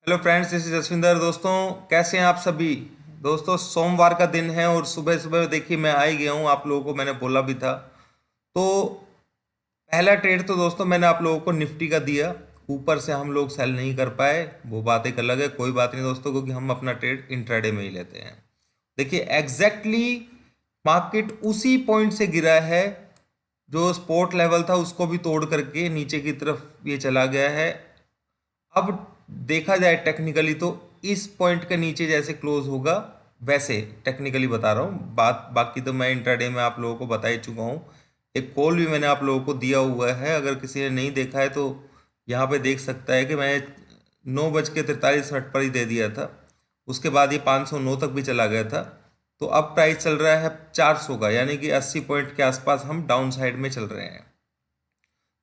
Hello friends, this is Jaswinder. दोस्तों, कैसे हैं आप सभी। दोस्तों, सोमवार का दिन है और सुबह सुबह देखिए मैं आ ही गया हूँ। आप लोगों को मैंने बोला भी था। तो पहला ट्रेड तो दोस्तों मैंने आप लोगों को निफ्टी का दिया। ऊपर से हम लोग सेल नहीं कर पाए, वो बात एक अलग है। कोई बात नहीं दोस्तों, क्योंकि हम अपना ट्रेड इंट्राडे में ही लेते हैं। देखिए एग्जैक्टली मार्केट उसी पॉइंट से गिरा है जो स्पोर्ट लेवल था, उसको भी तोड़ करके नीचे की तरफ ये चला गया है। अब देखा जाए टेक्निकली तो इस पॉइंट के नीचे जैसे क्लोज होगा, वैसे टेक्निकली बता रहा हूँ बात। बाकी तो मैं इंट्राडे में आप लोगों को बता ही चुका हूँ। एक कॉल भी मैंने आप लोगों को दिया हुआ है, अगर किसी ने नहीं देखा है तो यहाँ पे देख सकता है कि मैं 9:43 पर ही दे दिया था। उसके बाद ये 509 तक भी चला गया था। तो अब प्राइस चल रहा है 400 का, यानी कि 80 पॉइंट के आसपास हम डाउन साइड में चल रहे हैं।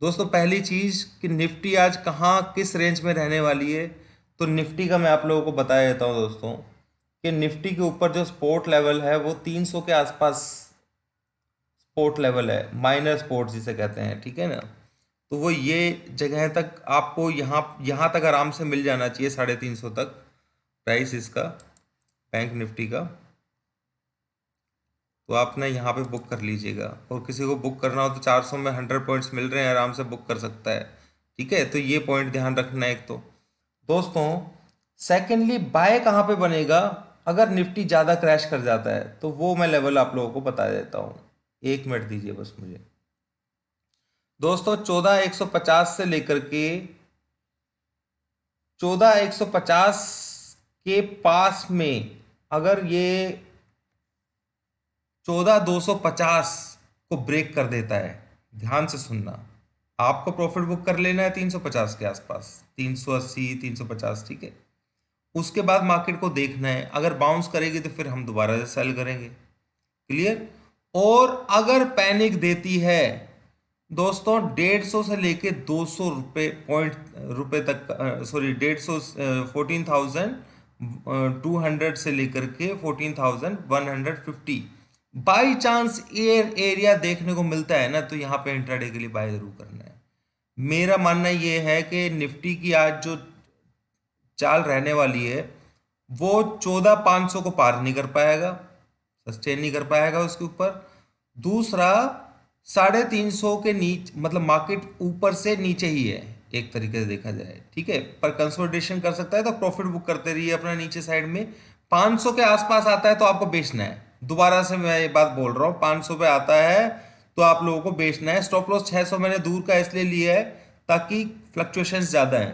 दोस्तों, पहली चीज कि निफ्टी आज कहाँ किस रेंज में रहने वाली है, तो निफ्टी का मैं आप लोगों को बता देता हूँ दोस्तों कि निफ्टी के ऊपर जो सपोर्ट लेवल है वो 300 के आसपास सपोर्ट लेवल है, माइनर सपोर्ट जिसे कहते हैं, ठीक है ना। तो वो ये जगह तक आपको यहाँ यहाँ तक आराम से मिल जाना चाहिए, 350 तक प्राइस इसका, बैंक निफ्टी का। तो आप ना यहाँ पे बुक कर लीजिएगा, और किसी को बुक करना हो तो 400 में 100 पॉइंट्स मिल रहे हैं, आराम से बुक कर सकता है। ठीक है, तो ये पॉइंट ध्यान रखना है एक तो। दोस्तों, सेकेंडली बाय कहाँ पे बनेगा अगर निफ्टी ज़्यादा क्रैश कर जाता है, तो वो मैं लेवल आप लोगों को बता देता हूँ। 1 मिनट दीजिए बस मुझे। दोस्तों, 14,150 से लेकर के 14,150 के पास में अगर ये 14,250 को ब्रेक कर देता है, ध्यान से सुनना, आपको प्रॉफिट बुक कर लेना है 350 के आसपास, 380 350, ठीक है। उसके बाद मार्केट को देखना है, अगर बाउंस करेगी तो फिर हम दोबारा से सेल करेंगे। क्लियर। और अगर पैनिक देती है दोस्तों, 150 से लेके 200 रुपए तक, सॉरी 150, 14,200 से लेकर के 14,150, बाई चांस एरिया देखने को मिलता है ना, तो यहाँ पे इंट्राडे के लिए बाय जरूर करना है। मेरा मानना ये है कि निफ्टी की आज जो चाल रहने वाली है वो 14,500 को पार नहीं कर पाएगा, सस्टेन नहीं कर पाएगा उसके ऊपर। दूसरा, 350 के नीचे, मतलब मार्केट ऊपर से नीचे ही है एक तरीके से देखा जाए, ठीक है, पर कंसोलिडेशन कर सकता है, तो प्रॉफिट बुक करते रहिए अपना नीचे साइड में। 500 के आसपास आता है तो आपको बेचना है। दोबारा से मैं ये बात बोल रहा हूँ, 500 पे आता है तो आप लोगों को बेचना है। स्टॉप लॉस 600 मैंने दूर का इसलिए लिया है ताकि फ्लक्चुएशंस ज़्यादा है,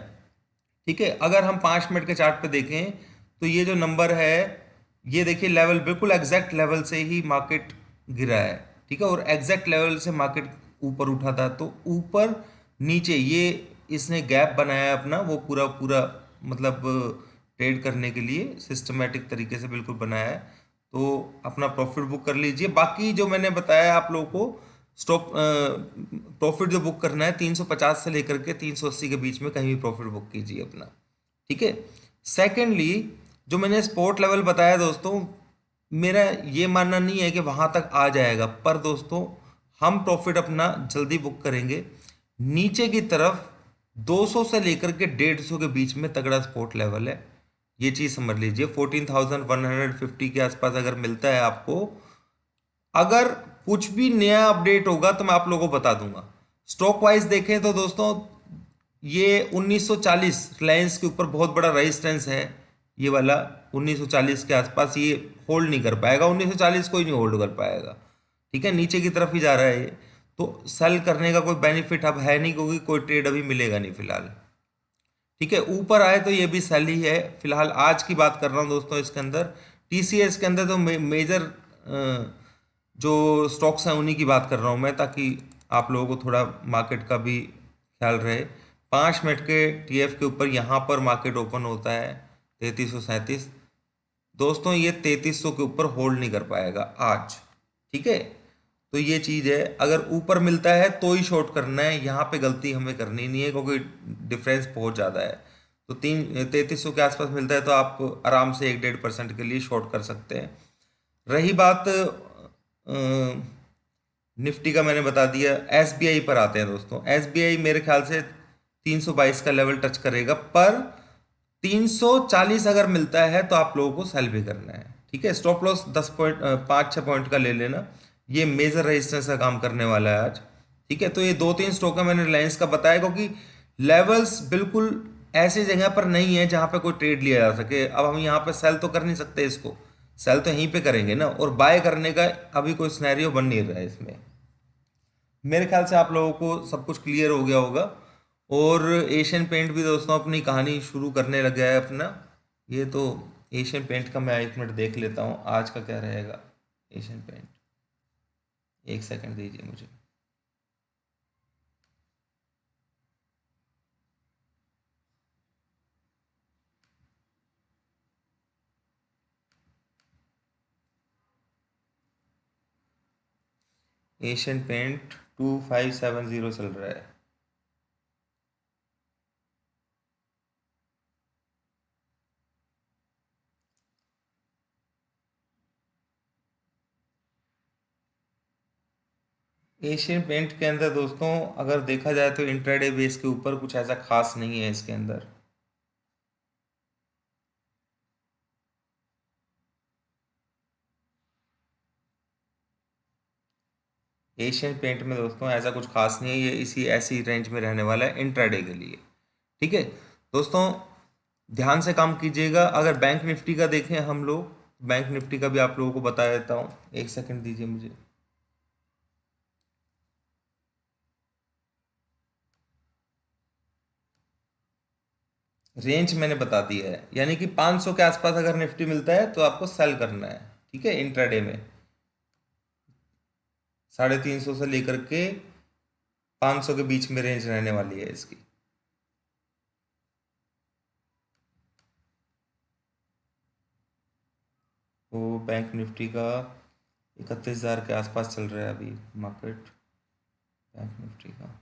ठीक है। अगर हम 5 मिनट के चार्ट पे देखें तो ये जो नंबर है, ये देखिए लेवल बिल्कुल एग्जैक्ट लेवल से ही मार्केट गिरा है, ठीक है। और एग्जैक्ट लेवल से मार्केट ऊपर उठा था, तो ऊपर नीचे ये इसने गैप बनाया है अपना, वो पूरा पूरा मतलब ट्रेड करने के लिए सिस्टमेटिक तरीके से बिल्कुल बनाया है। तो अपना प्रॉफिट बुक कर लीजिए। बाकी जो मैंने बताया आप लोगों को, स्टॉप प्रॉफिट जो बुक करना है 350 से लेकर के 380 के बीच में कहीं भी प्रॉफिट बुक कीजिए अपना, ठीक है। सेकेंडली, जो मैंने स्पोर्ट लेवल बताया दोस्तों, मेरा ये मानना नहीं है कि वहां तक आ जाएगा, पर दोस्तों हम प्रॉफिट अपना जल्दी बुक करेंगे। नीचे की तरफ 200 से लेकर के 150 के बीच में तगड़ा सपोर्ट लेवल है, ये चीज समझ लीजिए। 14,150 के आसपास अगर मिलता है आपको, अगर कुछ भी नया अपडेट होगा तो मैं आप लोगों को बता दूंगा। स्टॉक वाइज देखें तो दोस्तों, ये 1940 रिलायंस के ऊपर बहुत बड़ा रेजिस्टेंस है, ये वाला 1940 के आसपास ये होल्ड नहीं कर पाएगा। 1940 कोई नहीं होल्ड कर पाएगा, ठीक है। नीचे की तरफ ही जा रहा है ये, तो सेल करने का कोई बेनिफिट अब है नहीं, क्योंकि कोई ट्रेड अभी मिलेगा नहीं फिलहाल, ठीक है। ऊपर आए तो ये भी सेल ही है फिलहाल। आज की बात कर रहा हूँ दोस्तों, इसके अंदर टीसीएस के अंदर तो मेजर जो स्टॉक्स हैं उन्हीं की बात कर रहा हूँ मैं, ताकि आप लोगों को थोड़ा मार्केट का भी ख्याल रहे। 5 मिनट के टीएफ के ऊपर यहाँ पर मार्केट ओपन होता है 3337। दोस्तों, ये 3300 के ऊपर होल्ड नहीं कर पाएगा आज, ठीक है। तो ये चीज़ है, अगर ऊपर मिलता है तो ही शॉर्ट करना है, यहाँ पे गलती हमें करनी नहीं है, क्योंकि डिफरेंस बहुत ज़्यादा है। तो 3300 के आसपास मिलता है तो आप आराम से 1-1.5% के लिए शॉर्ट कर सकते हैं। रही बात निफ्टी का, मैंने बता दिया। एसबीआई पर आते हैं दोस्तों। एसबीआई मेरे ख्याल से 322 का लेवल टच करेगा, पर 340 अगर मिलता है तो आप लोगों को सेल भी करना है, ठीक है। स्टॉप लॉस 10 पॉइंट 5-6 पॉइंट का ले लेना, ये मेजर रेजिस्टेंस का काम करने वाला है आज, ठीक है। तो ये 2-3 स्टॉक है मैंने रिलायंस का बताया, क्योंकि लेवल्स बिल्कुल ऐसी जगह पर नहीं है जहां पे कोई ट्रेड लिया जा सके। अब हम यहाँ पे सेल तो कर नहीं सकते इसको, सेल तो यहीं पे करेंगे ना, और बाय करने का अभी कोई सिनेरियो बन नहीं रहा है इसमें। मेरे ख्याल से आप लोगों को सब कुछ क्लियर हो गया होगा। और एशियन पेंट भी दोस्तों अपनी कहानी शुरू करने लग गया है अपना। ये तो एशियन पेंट का मैं 1 मिनट देख लेता हूँ आज का क्या रहेगा। एशियन पेंट, 1 सेकंड दीजिए मुझे। एशियन पेंट 2570 चल रहा है। एशियन पेंट के अंदर दोस्तों अगर देखा जाए तो इंट्राडे बेस के ऊपर कुछ ऐसा खास नहीं है इसके अंदर। एशियन पेंट में दोस्तों ऐसा कुछ खास नहीं है, ये इसी ऐसी रेंज में रहने वाला है इंट्राडे के लिए, ठीक है। दोस्तों ध्यान से काम कीजिएगा। अगर बैंक निफ्टी का देखें हम लोग, बैंक निफ्टी का भी आप लोगों को बता देता हूँ, 1 सेकंड दीजिए मुझे। रेंज मैंने बता दी है, यानी कि 500 के आसपास अगर निफ्टी मिलता है तो आपको सेल करना है, ठीक है। इंट्राडे में 350 से लेकर के 500 के बीच में रेंज रहने वाली है इसकी। तो बैंक निफ्टी का 31,000 के आसपास चल रहा है अभी मार्केट, बैंक निफ्टी का।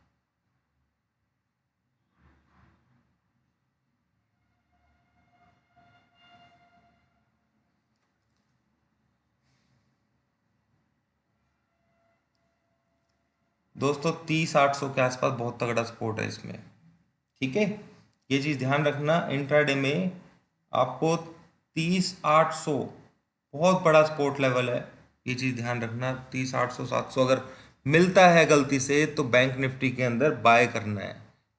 दोस्तों 30-800 के आसपास बहुत तगड़ा सपोर्ट है इसमें, ठीक है। ये चीज़ ध्यान रखना, इंट्राडे में आपको 30-800 बहुत बड़ा सपोर्ट लेवल है। ये चीज़ ध्यान रखना, 30-800-700 अगर मिलता है गलती से तो बैंक निफ्टी के अंदर बाय करना है।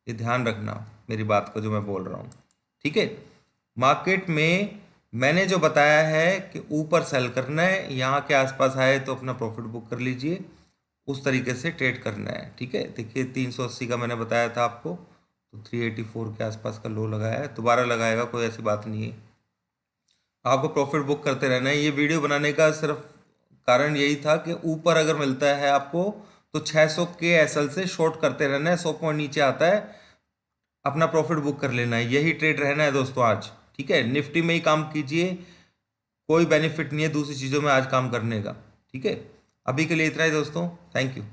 ये ध्यान रखना मेरी बात को जो मैं बोल रहा हूँ, ठीक है। मार्केट में मैंने जो बताया है कि ऊपर सेल करना है, यहाँ के आसपास आए तो अपना प्रॉफिट बुक कर लीजिए, उस तरीके से ट्रेड करना है, ठीक है। देखिए 380 का मैंने बताया था आपको, तो 384 के आसपास का लो लगाया है, दोबारा लगाएगा, कोई ऐसी बात नहीं है। आपको प्रॉफिट बुक करते रहना है। ये वीडियो बनाने का सिर्फ कारण यही था कि ऊपर अगर मिलता है आपको तो 600 के एसएल से शॉर्ट करते रहना है, 100 पॉइंट नीचे आता है अपना प्रॉफिट बुक कर लेना है। यही ट्रेड रहना है दोस्तों आज, ठीक है। निफ्टी में ही काम कीजिए, कोई बेनिफिट नहीं है दूसरी चीज़ों में आज काम करने का, ठीक है। अभी के लिए इतना ही दोस्तों, थैंक यू।